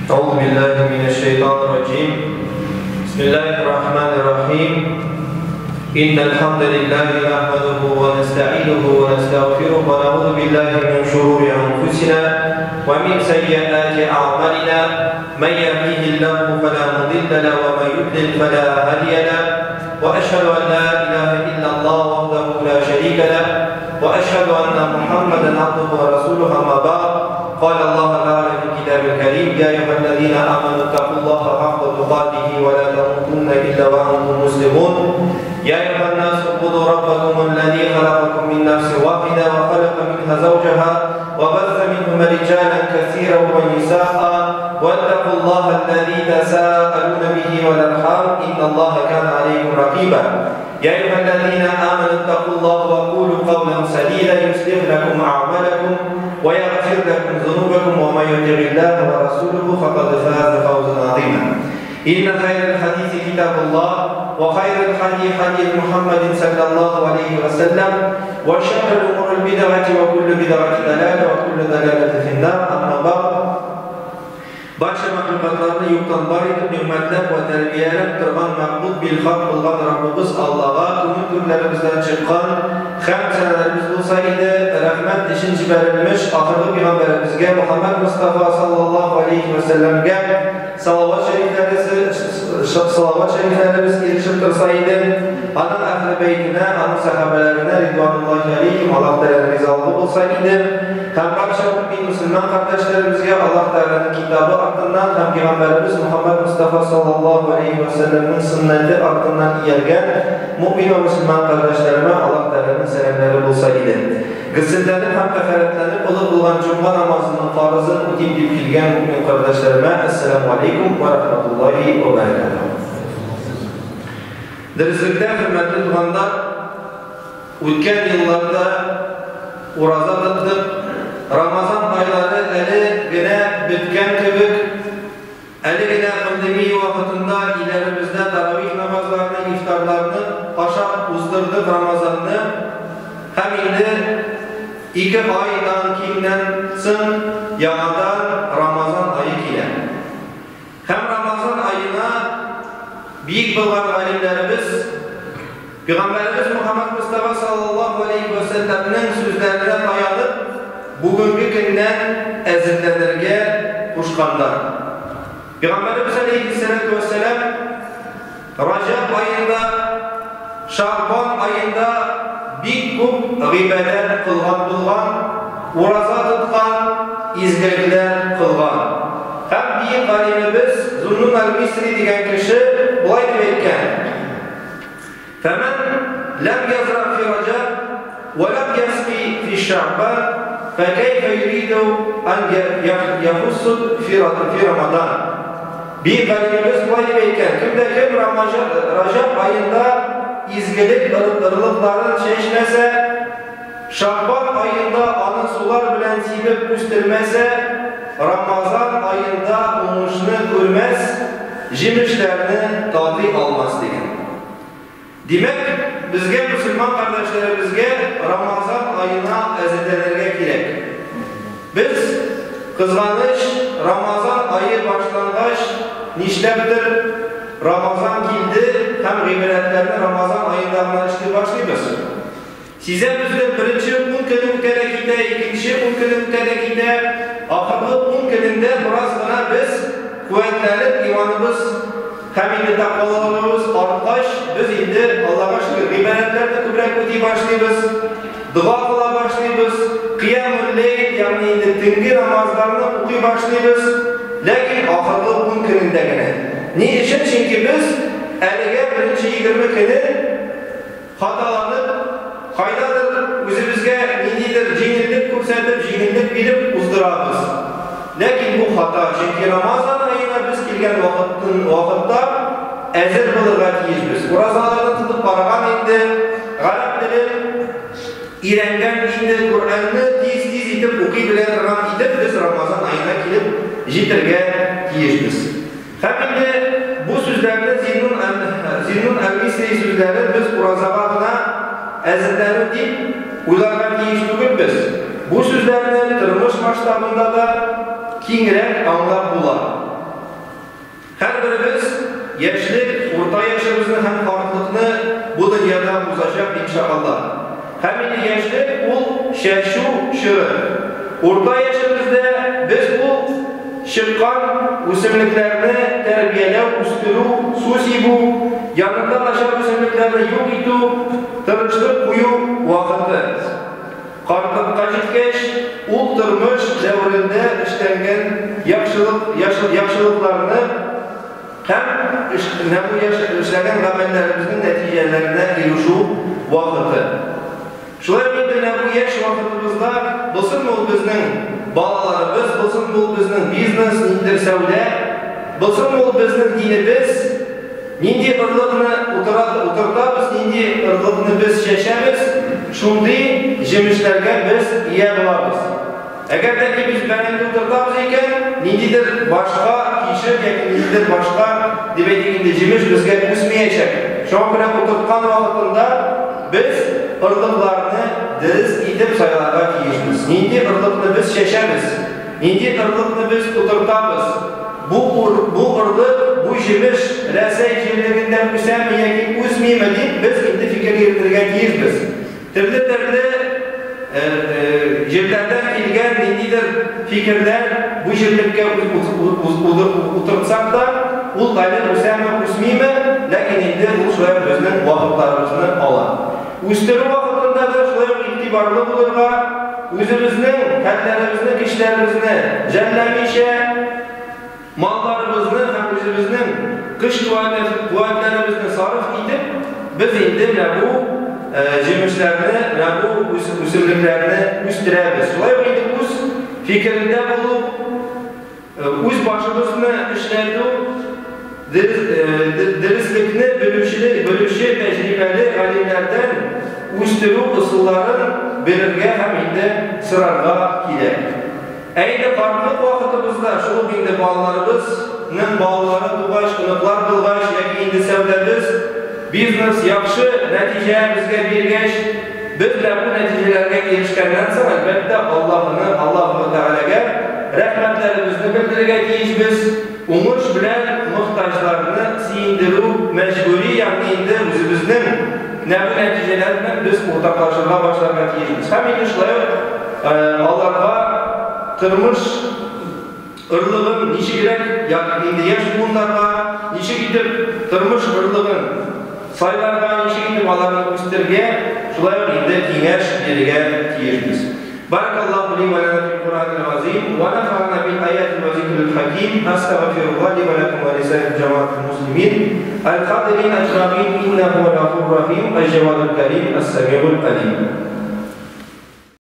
أعوذ بالله من الشيطان الرجيم. بسم الله الرحمن الرحيم. إن الحمد لله نحمده ونستعينه ونستغفره ونعوذ بالله من شرور أنفسنا ومن سيئات أعمالنا. من يهده الله فلا مضل له ومن يضلل فلا هادي له. وأشهد أن لا إله إلا الله وحده لا شريك له وأشهد أن محمدا عبده ورسوله. أما بعد، قال الله تعالى في الكتاب الكريم: يا أيها الذين آمنوا اتقوا الله حق تقاته ولا تموتن إلا وأنتم مسلمون. يا أيها الناس اعبدوا ربكم الذي خلقكم من نفس واحدة وخلق منها زوجها وبث منهما رجالا كثيرا ونساء واتقوا الله الذي تساءلون به والأرحام إن الله كان عليكم رقيبا. يا أيها الذين آمنوا اتقوا الله وقولوا قولا سديدا يصلح لكم أعمالكم ويغفر لكم ذنوبكم ومن يطع الله ورسوله فقد فاز فوزا عظيما. إن خير الحديث كتاب الله وخير الهدي هدي محمد صلى الله عليه وسلم وشر الأمور البدعة وكل بدعة ضلالة وكل ضلالة في النار. أما بعد، barcha mahlukotlarni yo'qdan bor etib ne'matlab va tarbiyalab turgan maqbul bil haq bo'lgan Rabbimiz Allohga kunlarimizdan chiqqan hamd sanalarimiz bo'lsa edi. Rahmat ishinchi berilmiş oxirgi payg'ambarimizga Muhammad Mustafa sallallohu alayhi va sallamga salovat shariflarimiz erishib tursa edi. Onun ahli beytine, onun sahabelerine ridvanullahi aleyhim Allah Teala'nın rizalығы bo'lsa edi. Hem barcha Müslüman kardeşlerimizge Allah Teala'nın kitabı ardından hem Peygamberimiz Muhammed Mustafa sallallahu aleyhi ve sellem'in sünneti ardından iyergen mümin ve Müslüman kardeşlerime Allah Teala'nın selamları bulsa idi. Gısıllenip hem teferetlenip ılık olan Cuma namazının farzını öteyip bilgen mümin kardeşlerime Esselamu Aleyküm ve Rahmetullahi ve Berekatuhu. Derslikte hürmetli duanlar, ötken yıllarda uraza tuttuk. Ramazan ayları eli gene bitken kibik, eli gene pandemi vakitinde ilerimizde taravih namazlarını, iftarlarını paşa uzdırdık Ramazan'ını. Hem indi 2 aydan kimden sın yanadan Ramazan ayı kilen. Hem Ramazan ayına büyük bulgan alimlerimiz Peygamberimiz Muhammed Mustafa sallallahu aleyhi ve sellem'nin sözlerine dayanıp bugünkü günden ezirlenirge kuşkanlar. Peygamberimiz aleyhisselatü vesselam Racab ayında, Şaban ayında bir kup gıbeler kılgan bulgan, uraza tutkan, izgirgiler kılgan. Hem bir alimimiz Zunnun al-Misri diyen kişi olay demekken فَمَنْ لَمْ يَزْرَعْ فِي رَجَبْ وَلَمْ يَسْقِي فِي شَعْبَانِ فَكَيْفَ يُرِيدُ أَنْ يَحُسُّ فِي رَمَضَانِ. Bir galimimiz olay demekken kimde kim Racab ayında izgilik ırılıkların çeşmese, Şaban ayında anı sular bilen sibip üstülmese, Ramazan ayında umuşunu görmez, jimişlerini tadı almaz degan. Demek bizge Müslüman kardeşlerimizge Ramazan ayına ezillerine gerek. Biz kızganış Ramazan ayı başlangıç nişleptir. Ramazan kildi hem gıybetlerini Ramazan ayından işte başlayacağız. Size bizde birinci 10 günü müterekide, ikinci 10 günü müterekide, ahırlı 10 gününde biraz bana biz kuvvetlenip imanımız hem indi takvalarımız artkaş, biz indi Allah'a şükür gıybetlerde kübrek öteye başlayız, dua kıla başlayız, kıyam-ül leyl yani indi tıngi namazlarını okuy başlayız. Lakin ahırlı 10 gününde gene. Ne için? Çünkü biz elige birinci 20 günü hatalanıp, haydadır, özümüzge nididir, cinillik kursetip, cinillik bilip uzdurabız. Lakin bu hata, çünkü Ramazan ayına biz kilgen vakitta ezir bulurga tiyizmiz. Urazalarını tutup baragan indi, Arap dili irengen indi, Kur'an'ı tiz itip okuy bilen ram itip biz Ramazan ayına kilip jitirge tiyizmiz. Hem indi bu sözlerde Zinnun el-Misri sözleri biz urazalarına ezirlerini deyip uylarga tiyiz tugul biz. Bu sözlerini tırmış maçlarında da kingrek anlap bular. yaşlık, orta yaşımızın hem farklılıkını bu dünyada uzayacak inşallah. Hem de yaşlık ol şeşu şırı. Orta yaşımızda biz bu şıkkan üsümlüklerini terbiyelev, üstürü, susibu, yanında aşağı üsümlüklerini yok itu, tırışlık kuyu vakıttı. Qartlıqqa жеткәч, ул тормыш дәврендә эшләнгән яхшылыкларны һәм эшләгән гамәлләребезнең нәтиҗәләренә ирешү вакыты. Шулай инде бу яшь вакытыбызда булсын ул безнең балаларыбыз, булсын ул безнең бизнес, ниндидер сәүдә, булсын ул безнең динебез, нинди ырлыкны утыртабыз, нинди ырлыкны без чәчәбез, шундый җимешләргә без ия булабыз. Әгәр дә без бәрәңге утыртабыз икән, ниндидер башка кишер яки ниндидер башка дип әйтгәндә җимеш безгә үсмәячәк. Шуңа күрә утырткан вакытында без ырлыкларны дөрес итеп сайларга тиешбез. Нинди ырлыкны без чәчәбез, нинди ырлыкны без утыртабыз. Bu ırlık, bu җимеш Рәсәй җирлегендә үсәме яки үсмиме дип без инде фикер йөртергә тиешбез. Төрле җирләрдән килгән ниндидер фикерләр бу җирлеккә утыртсак да, ул гайре үсәме үсмиме, ләкин инде ул шулай безнең вакытларыбызны ала. Үстерү вакытында да шулай игътибарлы булырга, үзебезнең хәлләребезне, кишләребезне җәлләмичә, mallarımızı hem özümüzün kış kuvvetlerimizini sarf edip biz indi bu җимешләрне, bu үсемлекләрне үстерәбез. Шулай indi үз фикерендә булып, үз башыбызны эшләтү, дөреслекне белүче тәҗрибәле галимнәрдән үстерү ысулларын белергә һәм инде сырарга кирәк. Әйді қартлық вақытымызда шулық инде балаларыбызның балалары туғаш, ыныклар булғаш, яки инде сәүдәбез, бизнес яхшы нәтиҗә безгә биргәч, без бу нәтиҗәләргә ирешкәннән соң әлбәттә Аллаһу Тәгаләгә рәхмәтләребезне белдерергә тиешбез. Уңыш белән мохтаҗларны сөендерү мәҗбүри, ягъни инде үзебезнең нәтиҗәләр белән без уртаклашырга башларга тиешбез. Һәм инде шулай аларга tırmış ırlığın nişigirek, yani yaş bulunlarga nişig edip tırmış ırlığın saylarga nişig edip alanın üstlerge şulay indi kengeş berige tiyişmiz. Barakallahu li ve lana fil Kur'anil azim ve nafa'na bil ayatil ve zikril hakim. Estağfirullah li ve lakum ve lisa'il cemaatil muslimin. El-Qadirin ecma'in innehu el-Ghafurur rahim, el-Cewadul kerim, es-Semi'ul alim.